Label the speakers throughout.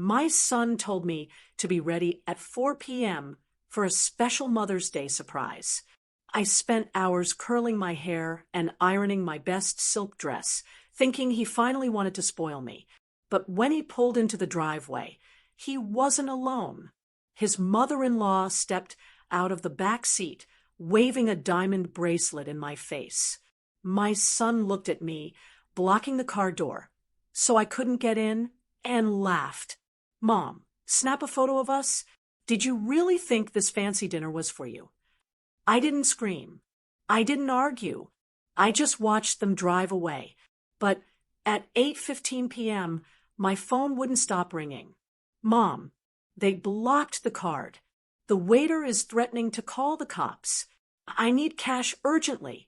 Speaker 1: My son told me to be ready at 4 p.m. for a special Mother's Day surprise. I spent hours curling my hair and ironing my best silk dress, thinking he finally wanted to spoil me. But when he pulled into the driveway, he wasn't alone. His mother-in-law stepped out of the back seat, waving a diamond bracelet in my face. My son looked at me, blocking the car door, so I couldn't get in, and laughed. "Mom, snap a photo of us? Did you really think this fancy dinner was for you?" I didn't scream. I didn't argue. I just watched them drive away. But at 8:15 p.m., my phone wouldn't stop ringing. "Mom, they blocked the card. The waiter is threatening to call the cops. I need cash urgently."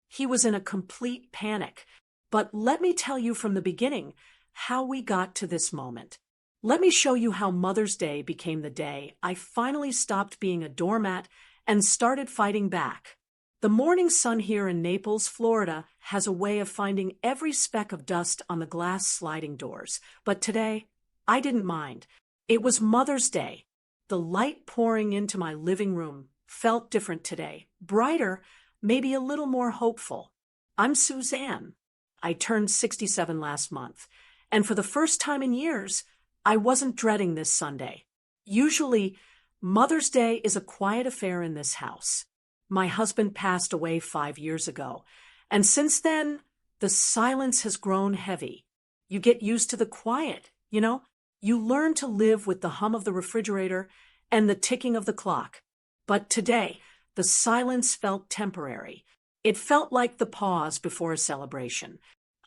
Speaker 1: He was in a complete panic. But let me tell you from the beginning how we got to this moment. Let me show you how Mother's Day became the day I finally stopped being a doormat and started fighting back. The morning sun here in Naples, Florida, has a way of finding every speck of dust on the glass sliding doors. But today, I didn't mind. It was Mother's Day. The light pouring into my living room felt different today, brighter, maybe a little more hopeful. I'm Suzanne. I turned 67 last month, and for the first time in years, I wasn't dreading this Sunday. Usually, Mother's Day is a quiet affair in this house. My husband passed away 5 years ago, and since then, the silence has grown heavy. You get used to the quiet, you know? You learn to live with the hum of the refrigerator and the ticking of the clock. But today, the silence felt temporary. It felt like the pause before a celebration.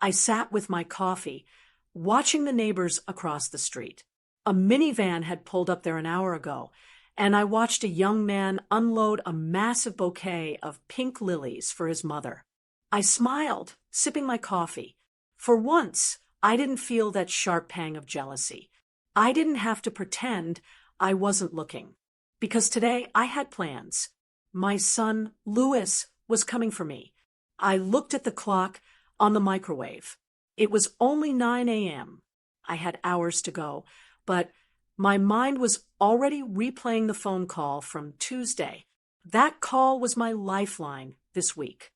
Speaker 1: I sat with my coffee, watching the neighbors across the street. A minivan had pulled up there an hour ago, and I watched a young man unload a massive bouquet of pink lilies for his mother. I smiled, sipping my coffee. For once, I didn't feel that sharp pang of jealousy. I didn't have to pretend I wasn't looking. Because today I had plans. My son, Louis, was coming for me. I looked at the clock on the microwave. It was only 9 a.m. I had hours to go, but my mind was already replaying the phone call from Tuesday. That call was my lifeline this week.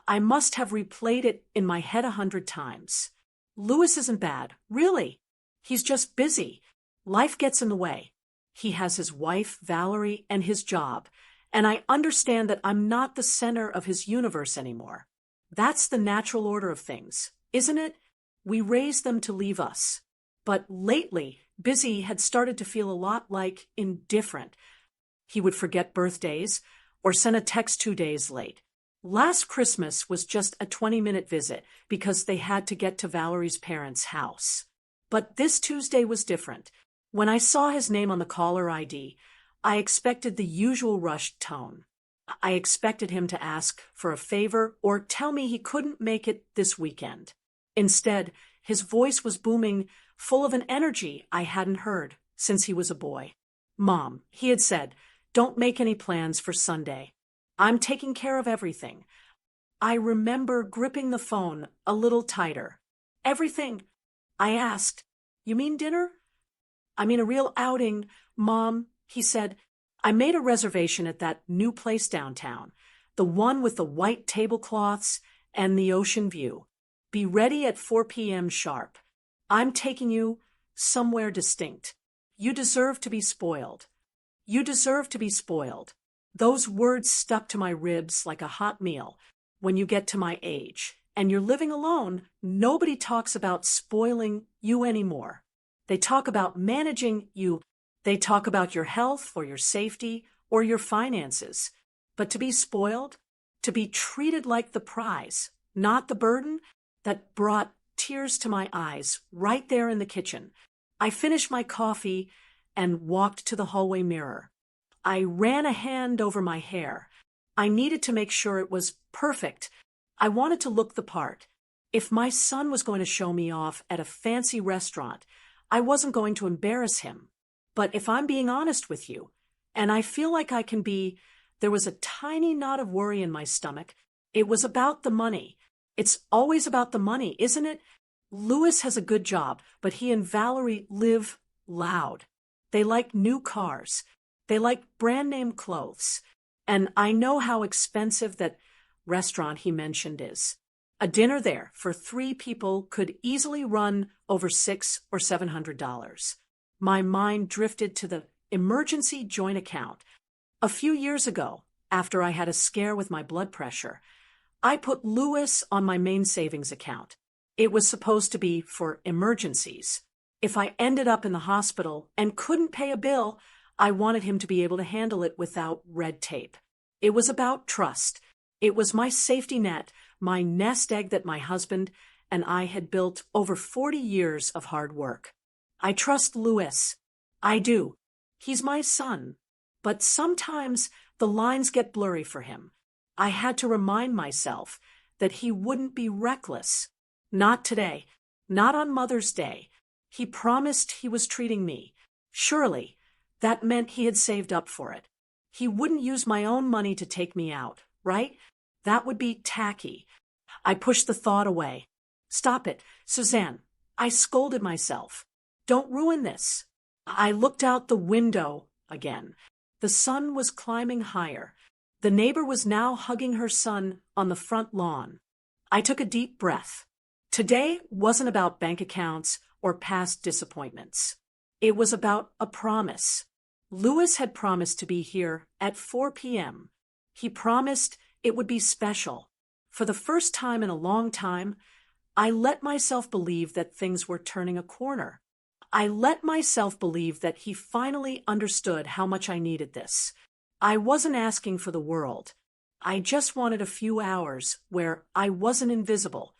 Speaker 1: I must have replayed it in my head 100 times. Louis isn't bad, really. He's just busy. Life gets in the way. He has his wife, Valerie, and his job, and I understand that I'm not the center of his universe anymore. That's the natural order of things, isn't it? We raise them to leave us. But lately, busy had started to feel a lot like indifferent. He would forget birthdays or send a text 2 days late. Last Christmas was just a 20-minute visit because they had to get to Valerie's parents' house. But this Tuesday was different. When I saw his name on the caller ID, I expected the usual rushed tone. I expected him to ask for a favor or tell me he couldn't make it this weekend. Instead, his voice was booming, full of an energy I hadn't heard since he was a boy. "Mom," he had said, "don't make any plans for Sunday. I'm taking care of everything." I remember gripping the phone a little tighter. "Everything?" I asked. "You mean dinner?" "I mean a real outing, Mom," he said. "I made a reservation at that new place downtown, the one with the white tablecloths and the ocean view. Be ready at 4 p.m. sharp. I'm taking you somewhere distinct. You deserve to be spoiled. You deserve to be spoiled." Those words stuck to my ribs like a hot meal. When you get to my age and you're living alone, nobody talks about spoiling you anymore. They talk about managing you. They talk about your health or your safety or your finances. But to be spoiled, to be treated like the prize, not the burden, that brought tears to my eyes right there in the kitchen. I finished my coffee and walked to the hallway mirror. I ran a hand over my hair. I needed to make sure it was perfect. I wanted to look the part. If my son was going to show me off at a fancy restaurant, I wasn't going to embarrass him. But if I'm being honest with you, and I feel like I can be, there was a tiny knot of worry in my stomach. It was about the money. It's always about the money, isn't it? Louis has a good job, but he and Valerie live loud. They like new cars. They like brand name clothes. And I know how expensive that restaurant he mentioned is. A dinner there for 3 people could easily run over $600 or $700. My mind drifted to the emergency joint account. A few years ago, after I had a scare with my blood pressure, I put Lewis on my main savings account. It was supposed to be for emergencies. If I ended up in the hospital and couldn't pay a bill, I wanted him to be able to handle it without red tape. It was about trust. It was my safety net, my nest egg that my husband and I had built over 40 years of hard work. I trust Lewis. I do. He's my son. But sometimes the lines get blurry for him. I had to remind myself that he wouldn't be reckless. Not today. Not on Mother's Day. He promised he was treating me. Surely, that meant he had saved up for it. He wouldn't use my own money to take me out, right? That would be tacky. I pushed the thought away. Stop it, Suzanne. I scolded myself. Don't ruin this. I looked out the window again. The sun was climbing higher. The neighbor was now hugging her son on the front lawn. I took a deep breath. Today wasn't about bank accounts or past disappointments. It was about a promise. Lewis had promised to be here at 4 p.m. He promised it would be special. For the first time in a long time, I let myself believe that things were turning a corner. I let myself believe that he finally understood how much I needed this. I wasn't asking for the world. I just wanted a few hours where I wasn't invisible.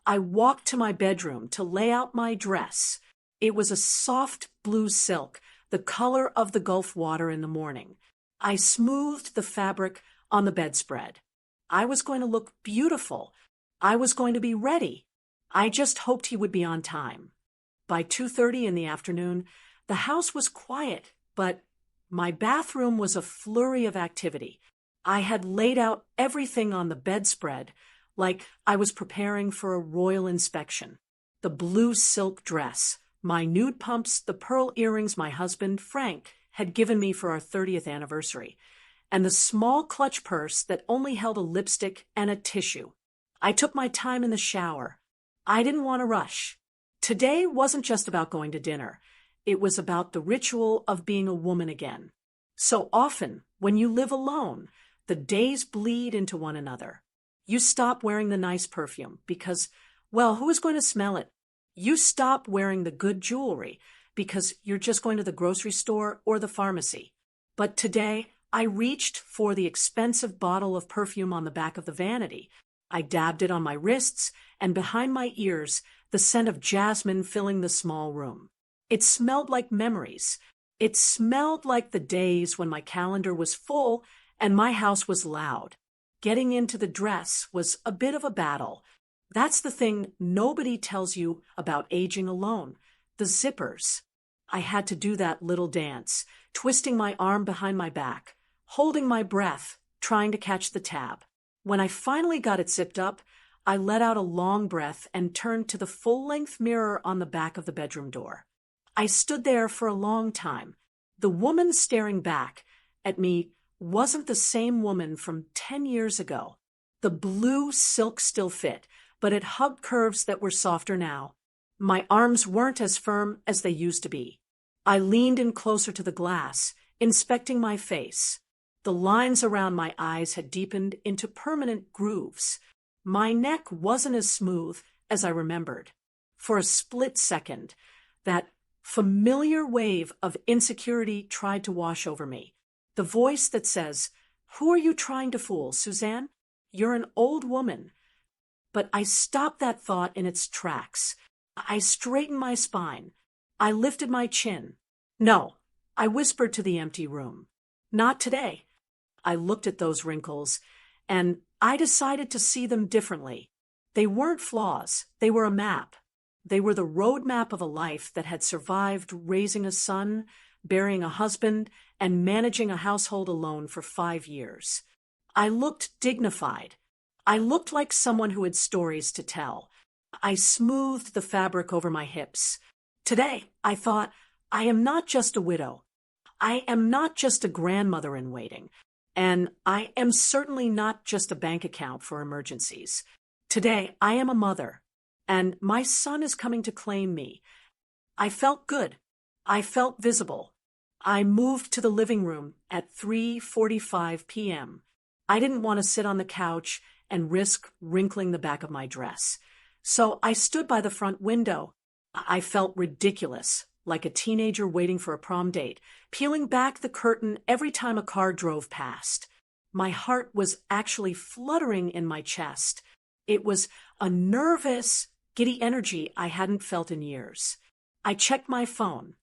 Speaker 1: I walked to my bedroom to lay out my dress. It was a soft blue silk, the color of the Gulf water in the morning. I smoothed the fabric on the bedspread. I was going to look beautiful. I was going to be ready. I just hoped he would be on time. By 2:30 in the afternoon, the house was quiet, but my bathroom was a flurry of activity. I had laid out everything on the bedspread like I was preparing for a royal inspection. The blue silk dress, my nude pumps, the pearl earrings my husband, Frank, had given me for our 30th anniversary, and the small clutch purse that only held a lipstick and a tissue. I took my time in the shower. I didn't want to rush. Today wasn't just about going to dinner. It was about the ritual of being a woman again. So often, when you live alone, the days bleed into one another. You stop wearing the nice perfume because, well, who is going to smell it? You stop wearing the good jewelry because you're just going to the grocery store or the pharmacy. But today, I reached for the expensive bottle of perfume on the back of the vanity. I dabbed it on my wrists, and behind my ears, the scent of jasmine filling the small room. It smelled like memories. It smelled like the days when my calendar was full and my house was loud. Getting into the dress was a bit of a battle. That's the thing nobody tells you about aging alone, the zippers. I had to do that little dance, twisting my arm behind my back, holding my breath, trying to catch the tab. When I finally got it zipped up, I let out a long breath and turned to the full-length mirror on the back of the bedroom door. I stood there for a long time. The woman staring back at me wasn't the same woman from 10 years ago. The blue silk still fit, but it hugged curves that were softer now. My arms weren't as firm as they used to be. I leaned in closer to the glass, inspecting my face. The lines around my eyes had deepened into permanent grooves. My neck wasn't as smooth as I remembered. For a split second, that familiar wave of insecurity tried to wash over me. The voice that says, "Who are you trying to fool, Suzanne? You're an old woman." But I stopped that thought in its tracks. I straightened my spine. I lifted my chin. "No," I whispered to the empty room. "Not today." I looked at those wrinkles, and I decided to see them differently. They weren't flaws. They were a map. They were the road map of a life that had survived raising a son, burying a husband, and managing a household alone for 5 years. I looked dignified. I looked like someone who had stories to tell. I smoothed the fabric over my hips. Today, I thought, I am not just a widow. I am not just a grandmother in waiting. And I am certainly not just a bank account for emergencies. Today, I am a mother, and my son is coming to claim me. I felt good. I felt visible. I moved to the living room at 3:45 p.m. I didn't want to sit on the couch and risk wrinkling the back of my dress. So I stood by the front window. I felt ridiculous, like a teenager waiting for a prom date, peeling back the curtain every time a car drove past. My heart was actually fluttering in my chest. It was a nervous, giddy energy I hadn't felt in years. I checked my phone.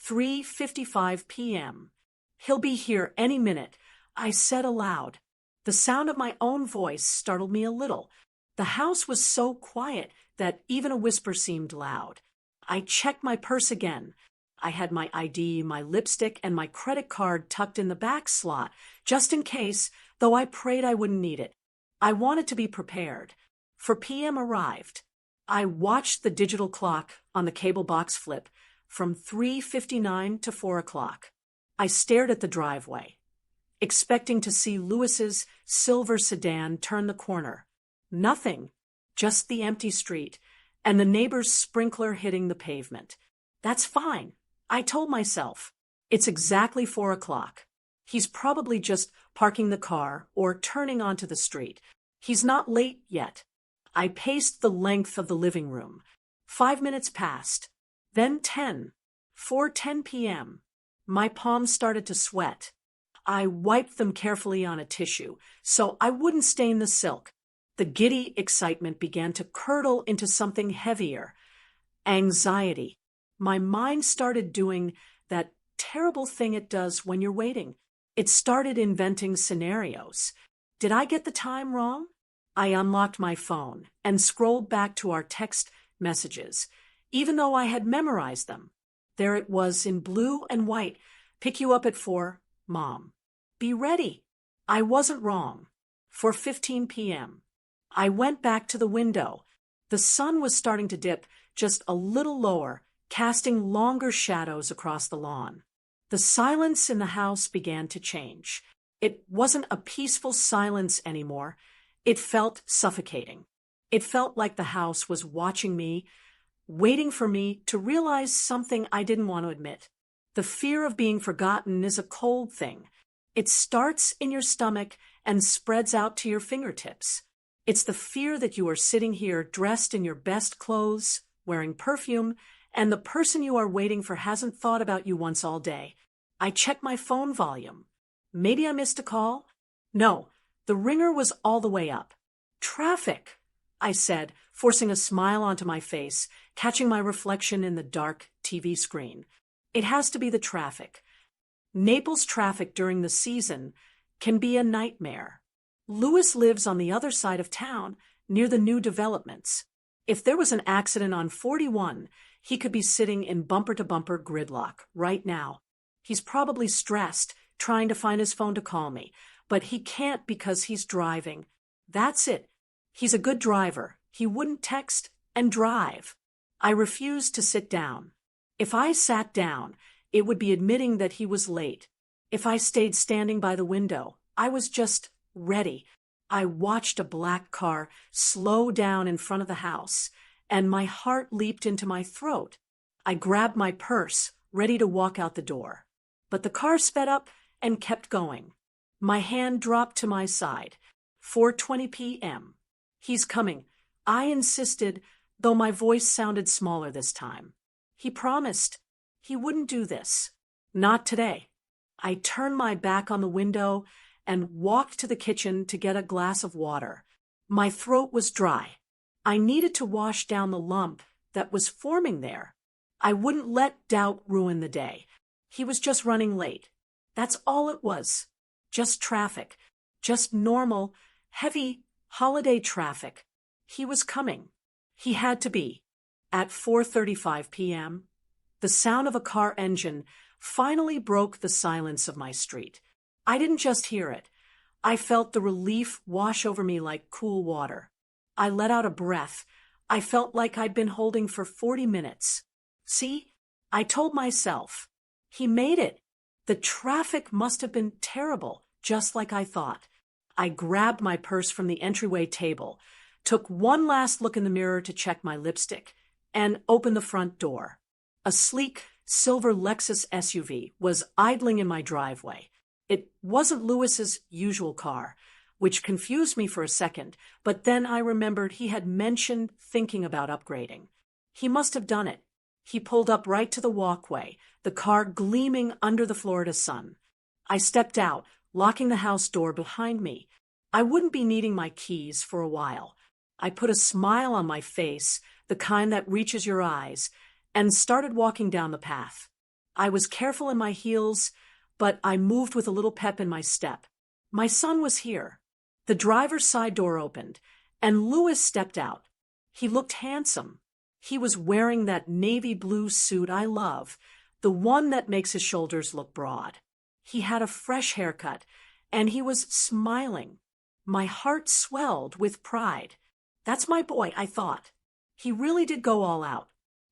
Speaker 1: 3:55 p.m. He'll be here any minute, I said aloud. The sound of my own voice startled me a little. The house was so quiet that even a whisper seemed loud. I checked my purse again. I had my ID, my lipstick, and my credit card tucked in the back slot, just in case, though I prayed I wouldn't need it. I wanted to be prepared. 4 p.m. arrived. I watched the digital clock on the cable box flip from 3:59 to 4 o'clock. I stared at the driveway, expecting to see Louis's silver sedan turn the corner. Nothing, just the empty street and the neighbor's sprinkler hitting the pavement. That's fine, I told myself. It's exactly 4 o'clock. He's probably just parking the car or turning onto the street. He's not late yet. I paced the length of the living room. 5 minutes passed. Then 10. 4:10 p.m. My palms started to sweat. I wiped them carefully on a tissue so I wouldn't stain the silk. The giddy excitement began to curdle into something heavier. Anxiety. My mind started doing that terrible thing it does when you're waiting. It started inventing scenarios. Did I get the time wrong? I unlocked my phone and scrolled back to our text messages, even though I had memorized them. There it was in blue and white. Pick you up at 4, Mom. Be ready. I wasn't wrong. 4:15 p.m. I went back to the window. The sun was starting to dip just a little lower, casting longer shadows across the lawn. The silence in the house began to change. It wasn't a peaceful silence anymore. It felt suffocating. It felt like the house was watching me, waiting for me to realize something I didn't want to admit. The fear of being forgotten is a cold thing. It starts in your stomach and spreads out to your fingertips. It's the fear that you are sitting here dressed in your best clothes, wearing perfume, and the person you are waiting for hasn't thought about you once all day. I checked my phone volume. Maybe I missed a call? No, the ringer was all the way up. Traffic, I said, forcing a smile onto my face, catching my reflection in the dark TV screen. It has to be the traffic. Naples traffic during the season can be a nightmare. Louis lives on the other side of town, near the new developments. If there was an accident on 41, he could be sitting in bumper-to-bumper gridlock right now. He's probably stressed, trying to find his phone to call me, but he can't because he's driving. That's it. He's a good driver. He wouldn't text and drive. I refused to sit down. If I sat down, it would be admitting that he was late. If I stayed standing by the window, I was just ready. I watched a black car slow down in front of the house, and my heart leaped into my throat. I grabbed my purse, ready to walk out the door. But the car sped up and kept going. My hand dropped to my side. 4:20 p.m. He's coming. I insisted, though my voice sounded smaller this time. He promised he wouldn't do this. Not today. I turned my back on the window and walked to the kitchen to get a glass of water. My throat was dry. I needed to wash down the lump that was forming there. I wouldn't let doubt ruin the day. He was just running late. That's all it was. Just traffic. Just normal, heavy holiday traffic. He was coming. He had to be. At 4:35 p.m., the sound of a car engine finally broke the silence of my street. I didn't just hear it. I felt the relief wash over me like cool water. I let out a breath I felt like I'd been holding for 40 minutes. See? I told myself, he made it. The traffic must have been terrible, just like I thought. I grabbed my purse from the entryway table, took one last look in the mirror to check my lipstick, and opened the front door. A sleek, silver Lexus SUV was idling in my driveway. It wasn't Louis's usual car, which confused me for a second, but then I remembered he had mentioned thinking about upgrading. He must have done it. He pulled up right to the walkway, the car gleaming under the Florida sun. I stepped out, locking the house door behind me. I wouldn't be needing my keys for a while. I put a smile on my face, the kind that reaches your eyes, and started walking down the path. I was careful in my heels, but I moved with a little pep in my step. My son was here. The driver's side door opened, and Louis stepped out. He looked handsome. He was wearing that navy blue suit I love, the one that makes his shoulders look broad. He had a fresh haircut, and he was smiling. My heart swelled with pride. That's my boy, I thought. He really did go all out.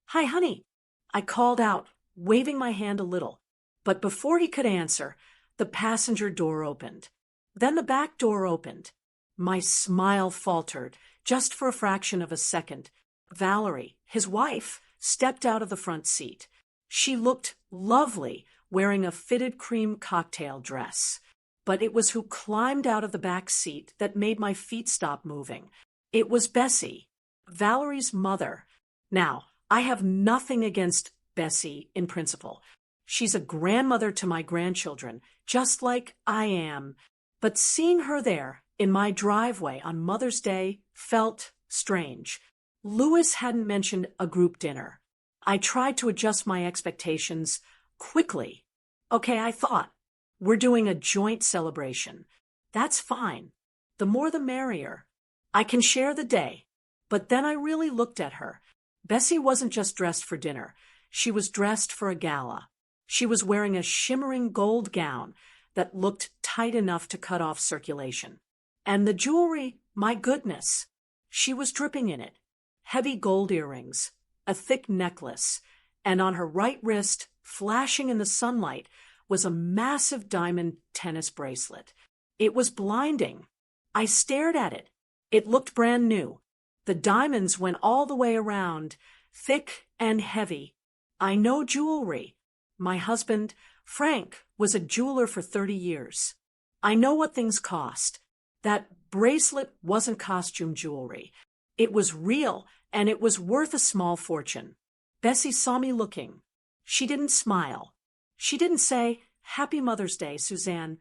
Speaker 1: Hi, honey, I called out, waving my hand a little. But before he could answer, the passenger door opened. Then the back door opened. My smile faltered, just for a fraction of a second. Valerie, his wife, stepped out of the front seat. She looked lovely, wearing a fitted cream cocktail dress. But it was who climbed out of the back seat that made my feet stop moving. It was Bessie, Valerie's mother. Now, I have nothing against Bessie in principle. She's a grandmother to my grandchildren, just like I am. But seeing her there, in my driveway on Mother's Day, felt strange. Louis hadn't mentioned a group dinner. I tried to adjust my expectations quickly. Okay, I thought, we're doing a joint celebration. That's fine. The more the merrier. I can share the day. But then I really looked at her. Bessie wasn't just dressed for dinner. She was dressed for a gala. She was wearing a shimmering gold gown that looked tight enough to cut off circulation. And the jewelry, my goodness, she was dripping in it. Heavy gold earrings, a thick necklace, and on her right wrist, flashing in the sunlight, was a massive diamond tennis bracelet. It was blinding. I stared at it. It looked brand new. The diamonds went all the way around, thick and heavy. I know jewelry. My husband, Frank, was a jeweler for 30 years. I know what things cost. That bracelet wasn't costume jewelry. It was real, and it was worth a small fortune. Bessie saw me looking. She didn't smile. She didn't say, "Happy Mother's Day, Suzanne."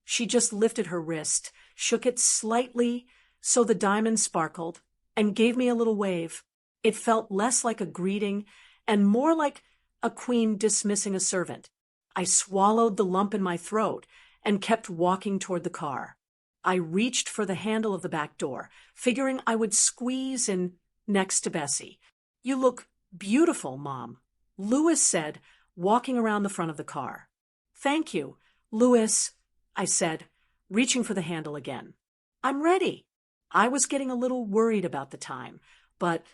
Speaker 1: She just lifted her wrist, shook it slightly so the diamond sparkled, and gave me a little wave. It felt less like a greeting and more like a queen dismissing a servant. I swallowed the lump in my throat and kept walking toward the car. I reached for the handle of the back door, figuring I would squeeze in next to Bessie. "You look beautiful, Mom," Louis said, walking around the front of the car. "Thank you, Louis," I said, reaching for the handle again. "I'm ready." I was getting a little worried about the time, but...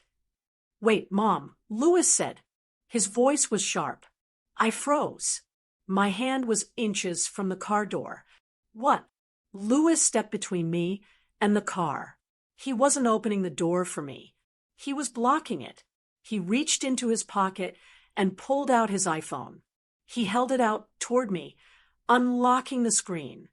Speaker 1: "Wait, Mom," Louis said. His voice was sharp. I froze. My hand was inches from the car door. "What?" Louis stepped between me and the car. He wasn't opening the door for me. He was blocking it. He reached into his pocket and pulled out his iPhone. He held it out toward me, unlocking the screen.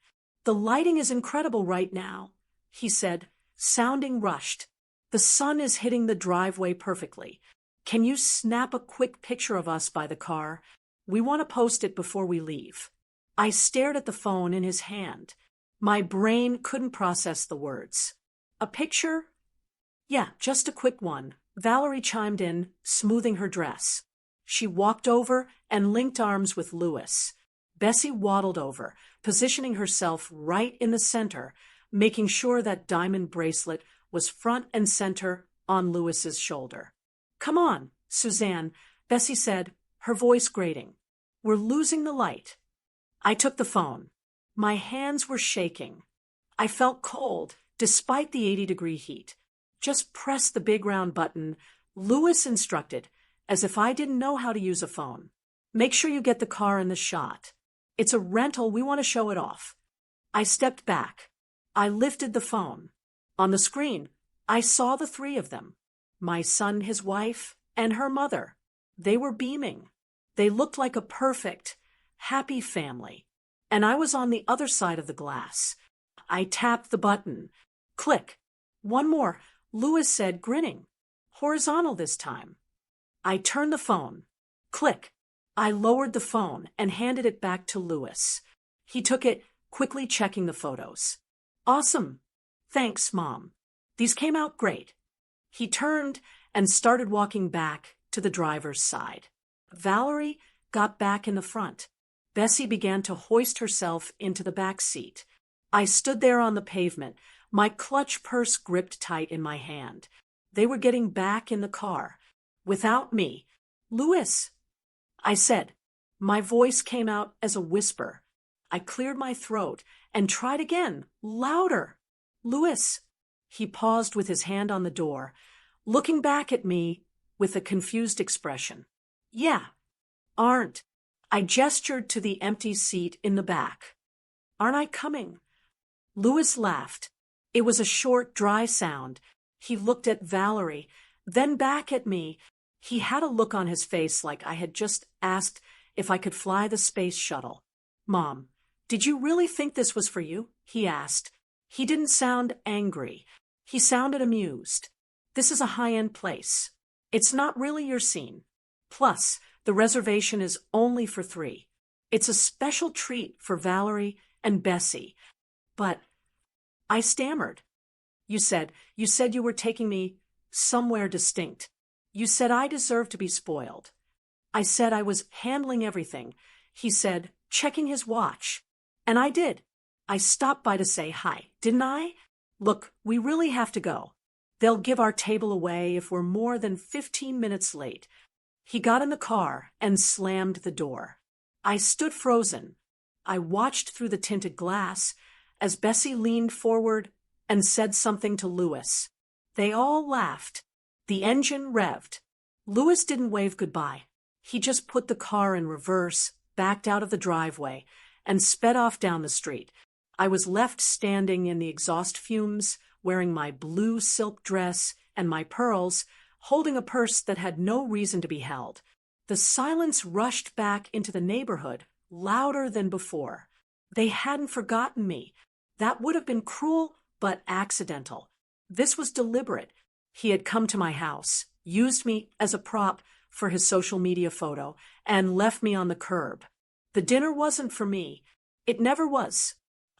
Speaker 1: "The lighting is incredible right now," he said, sounding rushed. "The sun is hitting the driveway perfectly. Can you snap a quick picture of us by the car? We want to post it before we leave." I stared at the phone in his hand. My brain couldn't process the words. "A picture?" "Yeah, just a quick one," Valerie chimed in, smoothing her dress. She walked over and linked arms with Louis. Bessie waddled over, positioning herself right in the center, making sure that diamond bracelet was front and center on Louis's shoulder. "Come on, Suzanne," Bessie said, her voice grating. "We're losing the light." I took the phone. My hands were shaking. I felt cold, despite the 80-degree heat. "Just press the big round button," Louis instructed, as if I didn't know how to use a phone. Make sure you get the car in the shot. It's a rental, we want to show it off. I stepped back. I lifted the phone. On the screen, I saw the three of them. My son, his wife, and her mother. They were beaming. They looked like a perfect, happy family. And I was on the other side of the glass. I tapped the button. Click. One more, Louis said, grinning. Horizontal this time. I turned the phone. Click. I lowered the phone and handed it back to Louis. He took it, quickly checking the photos. Awesome. Thanks, Mom. These came out great. He turned and started walking back to the driver's side. Valerie got back in the front. Bessie began to hoist herself into the back seat. I stood there on the pavement, my clutch purse gripped tight in my hand. They were getting back in the car. Without me. Louis, I said. My voice came out as a whisper. I cleared my throat and tried again, louder. Louis. He paused with his hand on the door, looking back at me with a confused expression. Yeah. Aren't. I gestured to the empty seat in the back. Aren't I coming? Louis laughed. It was a short, dry sound. He looked at Valerie, then back at me. He had a look on his face like I had just asked if I could fly the space shuttle. Mom, did you really think this was for you? He asked. He didn't sound angry. He sounded amused. This is a high-end place. It's not really your scene. Plus, the reservation is only for 3. It's a special treat for Valerie and Bessie. But I stammered. You said you were taking me somewhere distinct. You said I deserved to be spoiled. I said I was handling everything. He said, checking his watch. And I did. I stopped by to say hi, didn't I? Look, we really have to go. They'll give our table away if we're more than 15 minutes late. He got in the car and slammed the door. I stood frozen. I watched through the tinted glass as Bessie leaned forward and said something to Louis. They all laughed. The engine revved. Louis didn't wave goodbye. He just put the car in reverse, backed out of the driveway, and sped off down the street. I was left standing in the exhaust fumes, wearing my blue silk dress and my pearls, holding a purse that had no reason to be held. The silence rushed back into the neighborhood, louder than before. They hadn't forgotten me. That would have been cruel, but accidental. This was deliberate. He had come to my house, used me as a prop for his social media photo, and left me on the curb. The dinner wasn't for me. It never was.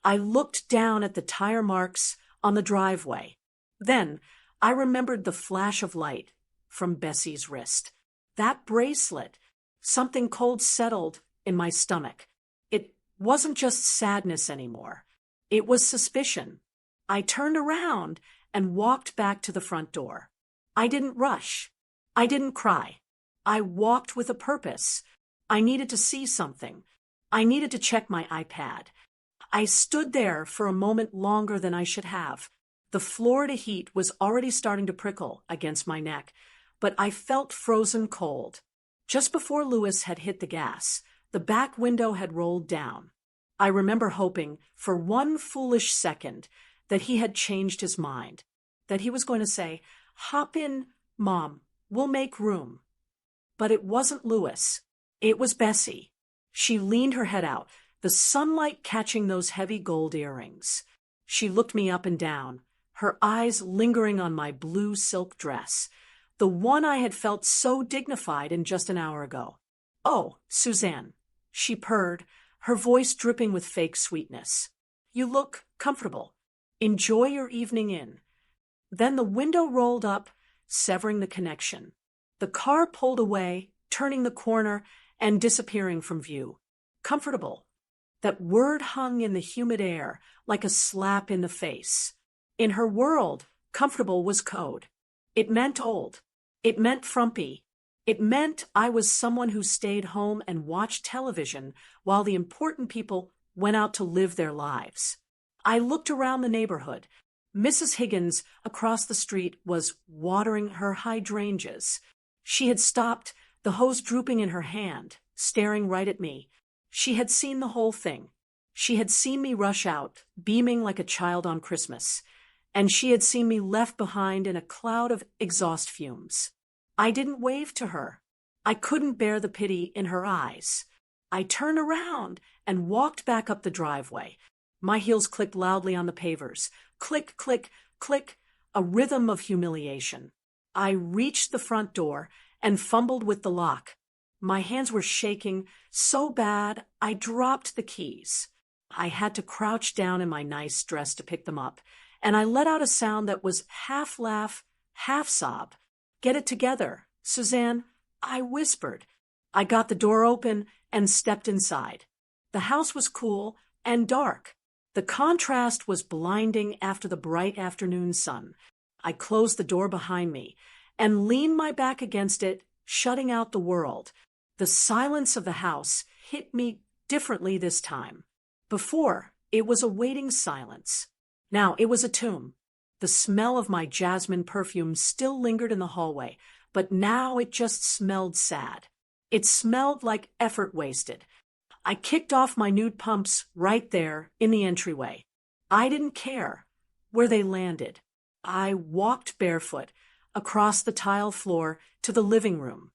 Speaker 1: I looked down at the tire marks on the driveway. Then I remembered the flash of light from Bessie's wrist. That bracelet. Something cold settled in my stomach. It wasn't just sadness anymore. It was suspicion. I turned around and walked back to the front door. I didn't rush. I didn't cry. I walked with a purpose. I needed to see something. I needed to check my iPad. I stood there for a moment longer than I should have. The Florida heat was already starting to prickle against my neck, but I felt frozen cold. Just before Louis had hit the gas, the back window had rolled down. I remember hoping for one foolish second that he had changed his mind, that he was going to say, "Hop in, Mom, we'll make room." But it wasn't Louis. It was Bessie. She leaned her head out, the sunlight catching those heavy gold earrings. She looked me up and down, her eyes lingering on my blue silk dress, the one I had felt so dignified in just an hour ago. "Oh, Suzanne," she purred, her voice dripping with fake sweetness. "You look comfortable. Enjoy your evening in." Then the window rolled up, severing the connection. The car pulled away, turning the corner and disappearing from view. Comfortable. That word hung in the humid air like a slap in the face. In her world, comfortable was code. It meant old. It meant frumpy. It meant I was someone who stayed home and watched television while the important people went out to live their lives. I looked around the neighborhood. Mrs. Higgins across the street was watering her hydrangeas. She had stopped, the hose drooping in her hand, staring right at me. She had seen the whole thing. She had seen me rush out, beaming like a child on Christmas, and she had seen me left behind in a cloud of exhaust fumes. I didn't wave to her. I couldn't bear the pity in her eyes. I turned around and walked back up the driveway. My heels clicked loudly on the pavers. Click, click, click, a rhythm of humiliation. I reached the front door and fumbled with the lock. My hands were shaking so bad I dropped the keys. I had to crouch down in my nice dress to pick them up, and I let out a sound that was half laugh, half sob. Get it together, Suzanne, I whispered. I got the door open and stepped inside. The house was cool and dark. The contrast was blinding after the bright afternoon sun. I closed the door behind me and leaned my back against it, shutting out the world. The silence of the house hit me differently this time. Before, it was a waiting silence. Now it was a tomb. The smell of my jasmine perfume still lingered in the hallway, but now it just smelled sad. It smelled like effort wasted. I kicked off my nude pumps right there in the entryway. I didn't care where they landed. I walked barefoot across the tile floor to the living room.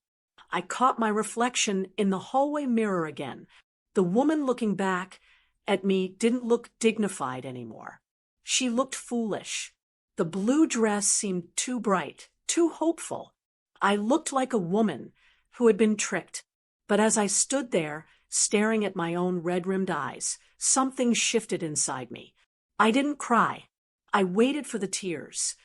Speaker 1: I caught my reflection in the hallway mirror again. The woman looking back at me didn't look dignified anymore. She looked foolish. The blue dress seemed too bright, too hopeful. I looked like a woman who had been tricked. But as I stood there, staring at my own red-rimmed eyes, something shifted inside me. I didn't cry. I waited for the tears.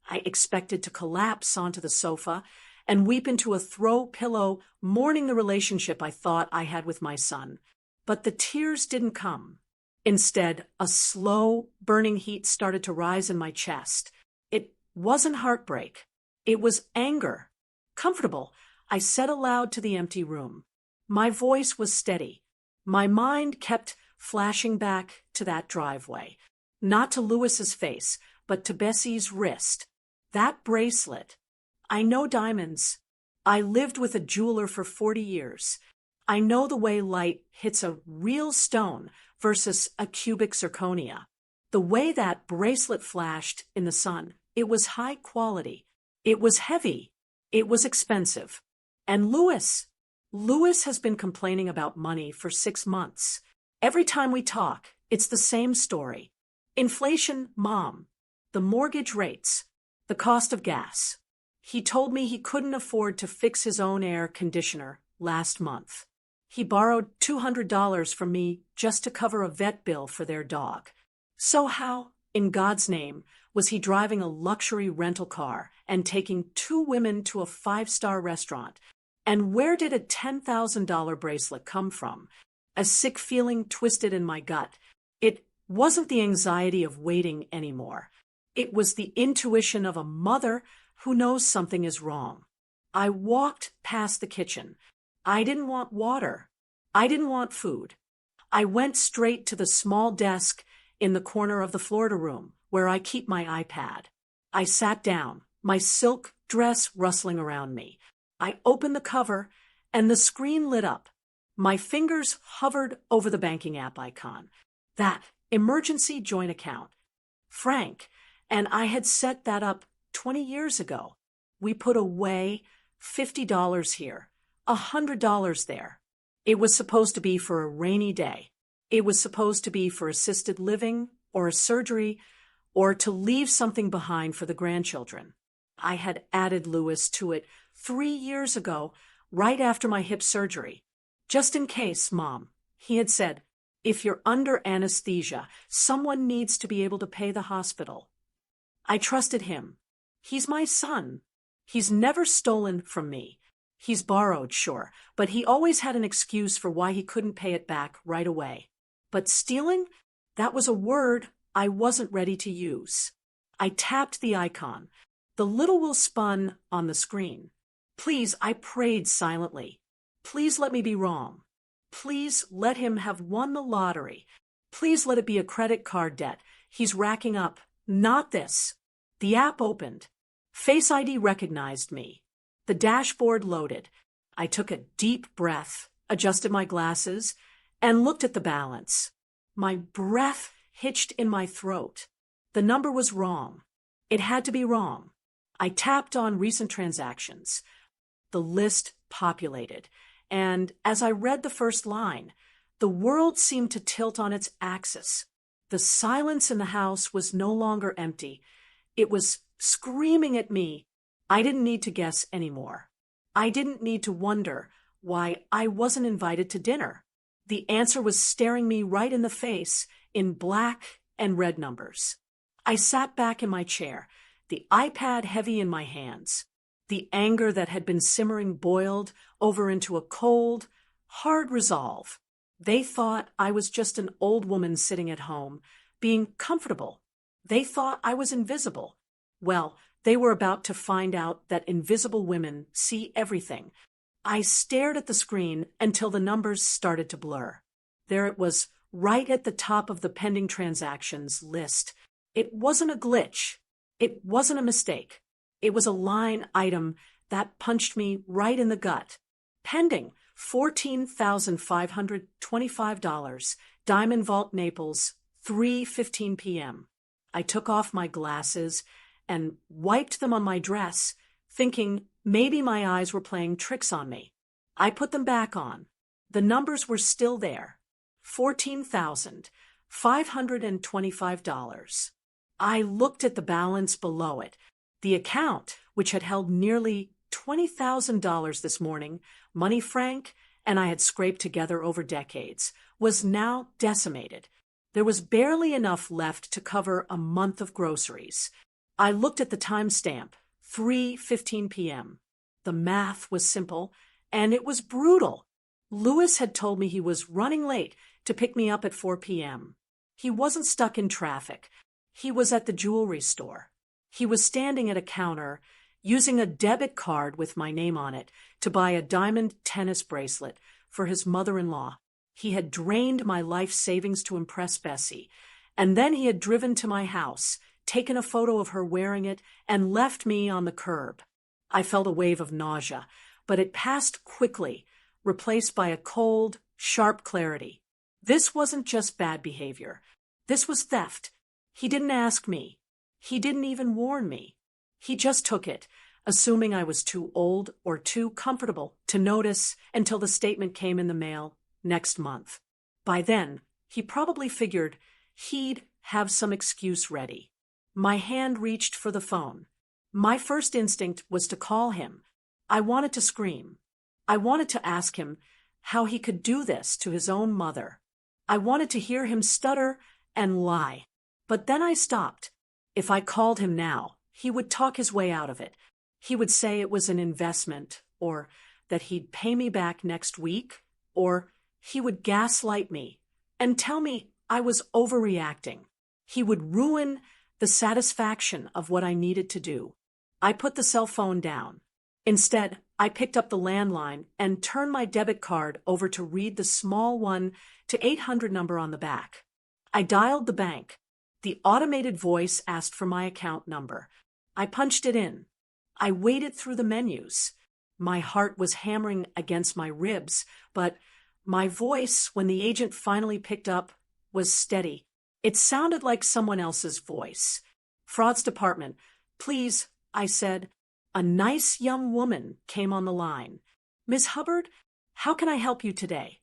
Speaker 1: I expected to collapse onto the sofa and weep into a throw pillow, mourning the relationship I thought I had with my son. But the tears didn't come. Instead, a slow, burning heat started to rise in my chest. It wasn't heartbreak. It was anger. Comfortable, I said aloud to the empty room. My voice was steady. My mind kept flashing back to that driveway. Not to Louis's face, but to Bessie's wrist. That bracelet. I know diamonds. I lived with a jeweler for 40 years. I know the way light hits a real stone versus a cubic zirconia. The way that bracelet flashed in the sun, it was high quality. It was heavy. It was expensive. And Louis has been complaining about money for 6 months. Every time we talk, it's the same story. Inflation, Mom. The mortgage rates. The cost of gas. He told me he couldn't afford to fix his own air conditioner last month. He borrowed $200 from me just to cover a vet bill for their dog. So how, in God's name, was he driving a luxury rental car and taking 2 women to a 5-star restaurant? And where did a $10,000 bracelet come from? A sick feeling twisted in my gut. It wasn't the anxiety of waiting anymore. It was the intuition of a mother who knows something is wrong. I walked past the kitchen. I didn't want water. I didn't want food. I went straight to the small desk in the corner of the Florida room where I keep my iPad. I sat down, my silk dress rustling around me. I opened the cover and the screen lit up. My fingers hovered over the banking app icon. That emergency joint account. Frank and I had set that up 20 years ago. We put away $50 here, $100 there. It was supposed to be for a rainy day. It was supposed to be for assisted living or a surgery or to leave something behind for the grandchildren. I had added Louis to it 3 years ago, right after my hip surgery. Just in case, Mom, he had said, if you're under anesthesia, someone needs to be able to pay the hospital. I trusted him. He's my son. He's never stolen from me. He's borrowed, sure, but he always had an excuse for why he couldn't pay it back right away. But stealing? That was a word I wasn't ready to use. I tapped the icon. The little wheel spun on the screen. Please, I prayed silently. Please let me be wrong. Please let him have won the lottery. Please let it be a credit card debt he's racking up. Not this. The app opened. Face ID recognized me. The dashboard loaded. I took a deep breath, adjusted my glasses, and looked at the balance. My breath hitched in my throat. The number was wrong. It had to be wrong. I tapped on recent transactions. The list populated, and as I read the first line, the world seemed to tilt on its axis. The silence in the house was no longer empty. It was screaming at me. I didn't need to guess anymore. I didn't need to wonder why I wasn't invited to dinner. The answer was staring me right in the face in black and red numbers. I sat back in my chair, the iPad heavy in my hands. The anger that had been simmering boiled over into a cold, hard resolve. They thought I was just an old woman sitting at home, being comfortable. They thought I was invisible. Well, they were about to find out that invisible women see everything. I stared at the screen until the numbers started to blur. There it was, right at the top of the pending transactions list. It wasn't a glitch. It wasn't a mistake. It was a line item that punched me right in the gut. Pending, $14,525, Diamond Vault, Naples, 3:15 p.m. I took off my glasses and wiped them on my dress, thinking maybe my eyes were playing tricks on me. I put them back on. The numbers were still there. $14,525. I looked at the balance below it. The account, which had held nearly $20,000 this morning, money frank, and I had scraped together over decades, was now decimated. There was barely enough left to cover a month of groceries. I looked at the timestamp, 3:15 p.m. The math was simple, and it was brutal. Lewis had told me he was running late to pick me up at 4 p.m. He wasn't stuck in traffic. He was at the jewelry store. He was standing at a counter, using a debit card with my name on it to buy a diamond tennis bracelet for his mother-in-law. He had drained my life savings to impress Bessie, and then he had driven to my house, taken a photo of her wearing it, and left me on the curb. I felt a wave of nausea, but it passed quickly, replaced by a cold, sharp clarity. This wasn't just bad behavior. This was theft. He didn't ask me. He didn't even warn me. He just took it, assuming I was too old or too comfortable to notice until the statement came in the mail next month. By then, he probably figured he'd have some excuse ready. My hand reached for the phone. My first instinct was to call him. I wanted to scream. I wanted to ask him how he could do this to his own mother. I wanted to hear him stutter and lie. But then I stopped. If I called him now, he would talk his way out of it. He would say it was an investment, or that he'd pay me back next week, or he would gaslight me and tell me I was overreacting. He would ruin the satisfaction of what I needed to do. I put the cell phone down. Instead, I picked up the landline and turned my debit card over to read the small 1-800 number on the back. I dialed the bank. The automated voice asked for my account number. I punched it in. I waded through the menus. My heart was hammering against my ribs, but my voice, when the agent finally picked up, was steady. It sounded like someone else's voice. "Frauds department. Please," I said. A nice young woman came on the line. "Miss Hubbard, how can I help you today?"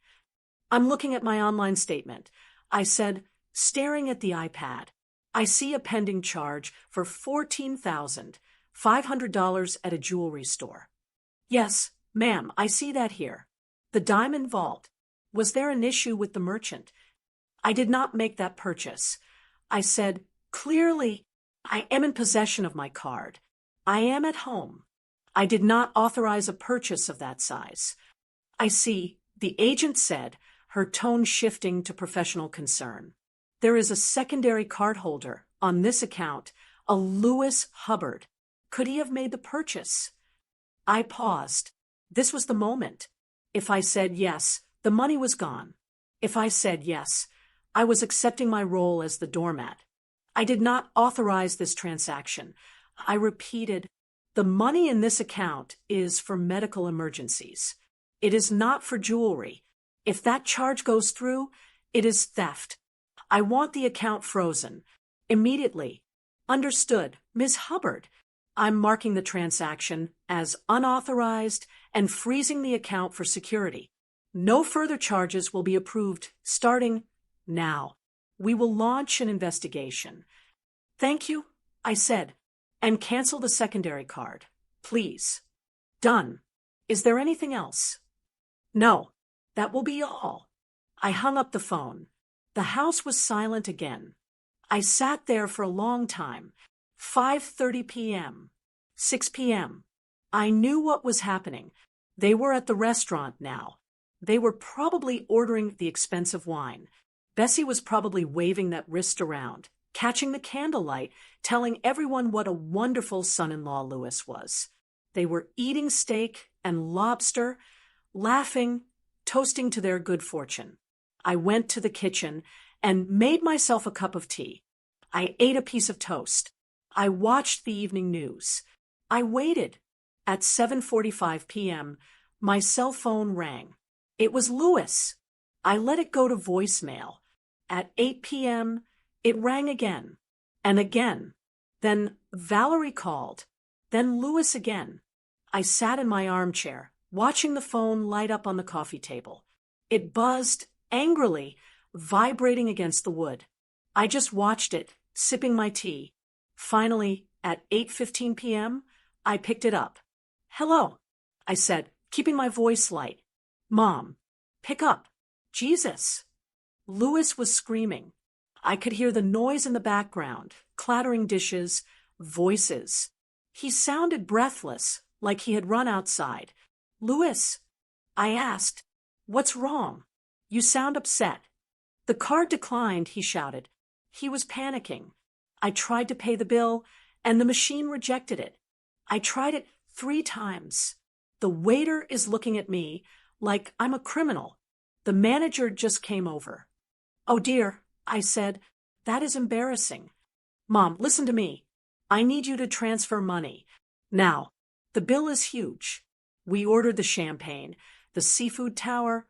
Speaker 1: "I'm looking at my online statement," I said, staring at the iPad. "I see a pending charge for $14,500 at a jewelry store." "Yes, ma'am, I see that here." "The Diamond Vault. Was there an issue with the merchant?" "I did not make that purchase." I said, "Clearly, I am in possession of my card. I am at home. I did not authorize a purchase of that size." "I see," the agent said, her tone shifting to professional concern. "There is a secondary cardholder on this account, a Lewis Hubbard. Could he have made the purchase?" I paused. This was the moment. If I said yes, the money was gone. If I said yes, I was accepting my role as the doormat. "I did not authorize this transaction." I repeated, The money in this account is for medical emergencies. It is not for jewelry. If that charge goes through, it is theft. I want the account frozen. Immediately. Understood, Ms. Hubbard. I'm marking the transaction as unauthorized and freezing the account for security. No further charges will be approved starting now. We will launch an investigation. Thank you, I said, and cancel the secondary card, please. Done. Is there anything else? No, that will be all. I hung up the phone. The house was silent again. I sat there for a long time. 5:30 p.m. 6 p.m. I knew what was happening. They were at the restaurant now. They were probably ordering the expensive wine. Bessie was probably waving that wrist around, catching the candlelight, telling everyone what a wonderful son-in-law Louis was. They were eating steak and lobster, laughing, toasting to their good fortune. I went to the kitchen and made myself a cup of tea. I ate a piece of toast. I watched the evening news. I waited. At 7:45 p.m., my cell phone rang. It was Louis. I let it go to voicemail. At 8 p.m., it rang again, and again. Then Valerie called. Then Louis again. I sat in my armchair, watching the phone light up on the coffee table. It buzzed angrily, vibrating against the wood. I just watched it, sipping my tea. Finally, at 8:15 p.m., I picked it up. Hello, I said, keeping my voice light. Mom, pick up. Jesus. Louis was screaming. I could hear the noise in the background, clattering dishes, voices. He sounded breathless, like he had run outside. Louis, I asked, what's wrong? You sound upset. The card declined, he shouted. He was panicking. I tried to pay the bill, and the machine rejected it. I tried it 3 times. The waiter is looking at me like I'm a criminal. The manager just came over. Oh dear, I said, that is embarrassing. Mom, listen to me. I need you to transfer money. Now, the bill is huge. We ordered the champagne, the seafood tower.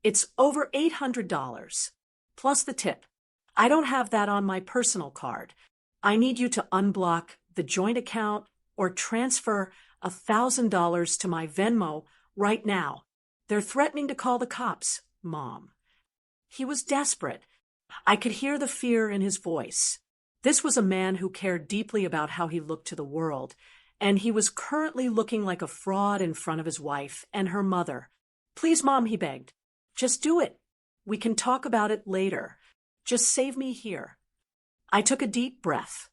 Speaker 1: It's over $800, plus the tip. I don't have that on my personal card. I need you to unblock the joint account or transfer $1,000 to my Venmo right now. They're threatening to call the cops, Mom. He was desperate. I could hear the fear in his voice. This was a man who cared deeply about how he looked to the world, and he was currently looking like a fraud in front of his wife and her mother. Please, Mom, he begged. Just do it. We can talk about it later. Just save me here. I took a deep breath.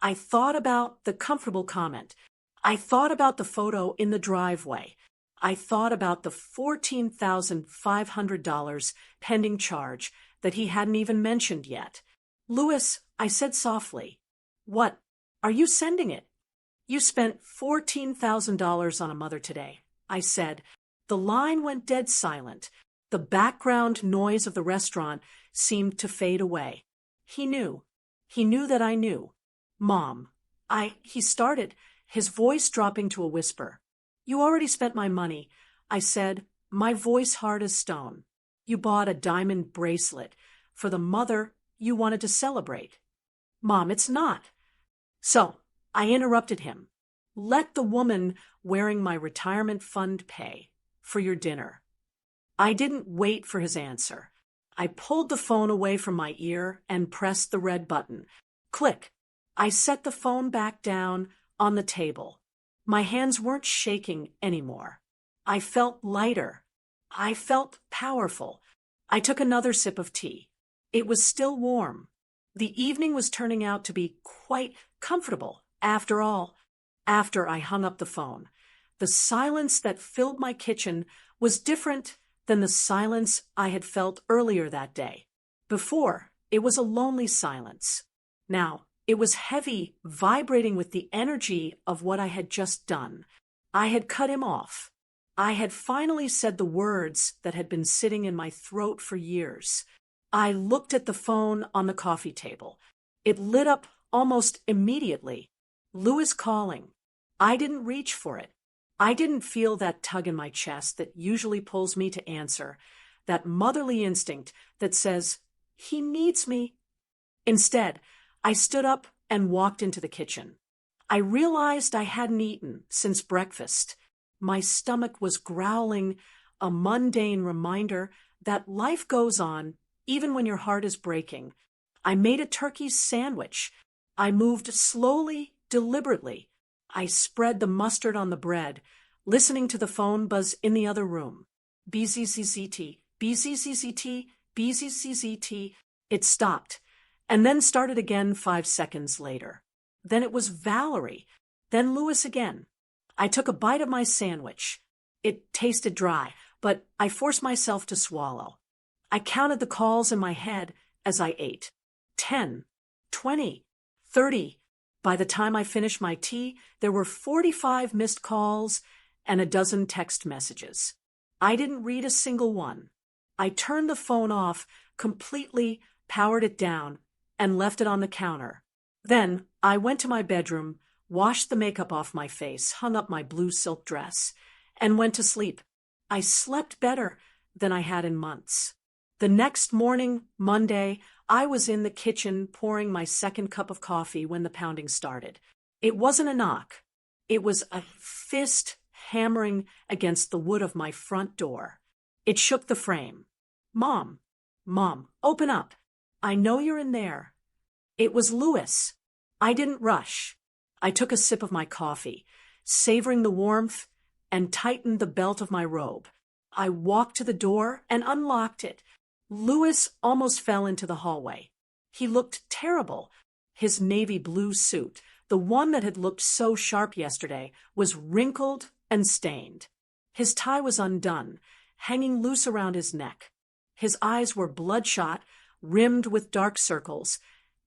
Speaker 1: I thought about the comfortable comment. I thought about the photo in the driveway. I thought about the $14,500 pending charge that he hadn't even mentioned yet. Louis, I said softly, what? Are you sending it? You spent $14,000 on a mother today, I said. The line went dead silent. The background noise of the restaurant seemed to fade away. He knew. He knew that I knew. Mom, he started, his voice dropping to a whisper. You already spent my money, I said, my voice hard as stone. You bought a diamond bracelet for the mother you wanted to celebrate. Mom, it's not. So, I interrupted him. Let the woman wearing my retirement fund pay for your dinner. I didn't wait for his answer. I pulled the phone away from my ear and pressed the red button. Click. I set the phone back down on the table. My hands weren't shaking anymore. I felt lighter. I felt powerful. I took another sip of tea. It was still warm. The evening was turning out to be quite comfortable, after all. After I hung up the phone, the silence that filled my kitchen was different than the silence I had felt earlier that day. Before, it was a lonely silence. Now, it was heavy, vibrating with the energy of what I had just done. I had cut him off. I had finally said the words that had been sitting in my throat for years. I looked at the phone on the coffee table. It lit up almost immediately. Louis calling. I didn't reach for it. I didn't feel that tug in my chest that usually pulls me to answer, that motherly instinct that says, he needs me. Instead, I stood up and walked into the kitchen. I realized I hadn't eaten since breakfast. My stomach was growling, a mundane reminder that life goes on even when your heart is breaking. I made a turkey sandwich. I moved slowly, deliberately. I spread the mustard on the bread, listening to the phone buzz in the other room. BZZZT, BZZZT, BZZZT. It stopped, and then started again 5 seconds later. Then it was Valerie, then Louis again. I took a bite of my sandwich. It tasted dry, but I forced myself to swallow. I counted the calls in my head as I ate. 10, 20, 30. By the time I finished my tea, there were 45 missed calls and a dozen text messages. I didn't read a single one. I turned the phone off, completely powered it down, and left it on the counter. Then I went to my bedroom, washed the makeup off my face, hung up my blue silk dress, and went to sleep. I slept better than I had in months. The next morning, Monday, I was in the kitchen pouring my second cup of coffee when the pounding started. It wasn't a knock. It was a fist hammering against the wood of my front door. It shook the frame. Mom, open up. I know you're in there. It was Louis. I didn't rush. I took a sip of my coffee, savoring the warmth, and tightened the belt of my robe. I walked to the door and unlocked it. Louis almost fell into the hallway. He looked terrible. His navy blue suit, the one that had looked so sharp yesterday, was wrinkled and stained. His tie was undone, hanging loose around his neck. His eyes were bloodshot, rimmed with dark circles,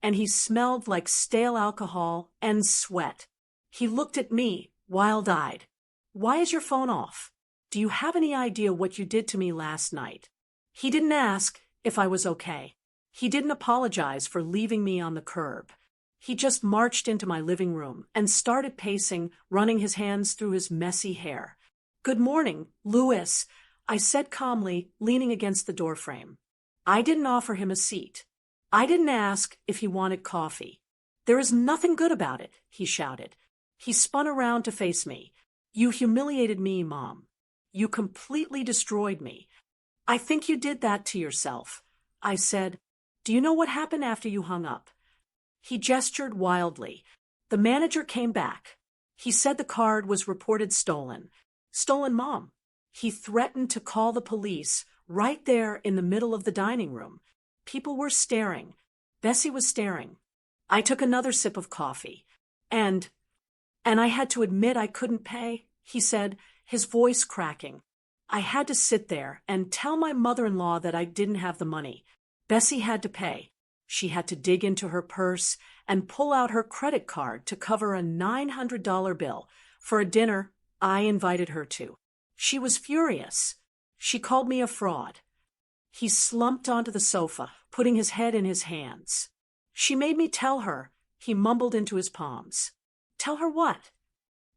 Speaker 1: and he smelled like stale alcohol and sweat. He looked at me, wild-eyed. Why is your phone off? Do you have any idea what you did to me last night? He didn't ask if I was okay. He didn't apologize for leaving me on the curb. He just marched into my living room and started pacing, running his hands through his messy hair. Good morning, Louis, I said calmly, leaning against the doorframe. I didn't offer him a seat. I didn't ask if he wanted coffee. There is nothing good about it, he shouted. He spun around to face me. You humiliated me, Mom. You completely destroyed me. I think you did that to yourself. I said, do you know what happened after you hung up? He gestured wildly. The manager came back. He said the card was reported stolen. Stolen, Mom. He threatened to call the police right there in the middle of the dining room. People were staring. Bessie was staring. I took another sip of coffee. And I had to admit I couldn't pay, he said, his voice cracking. I had to sit there and tell my mother-in-law that I didn't have the money. Bessie had to pay. She had to dig into her purse and pull out her credit card to cover a $900 bill for a dinner I invited her to. She was furious. She called me a fraud. He slumped onto the sofa, putting his head in his hands. She made me tell her, he mumbled into his palms. Tell her what?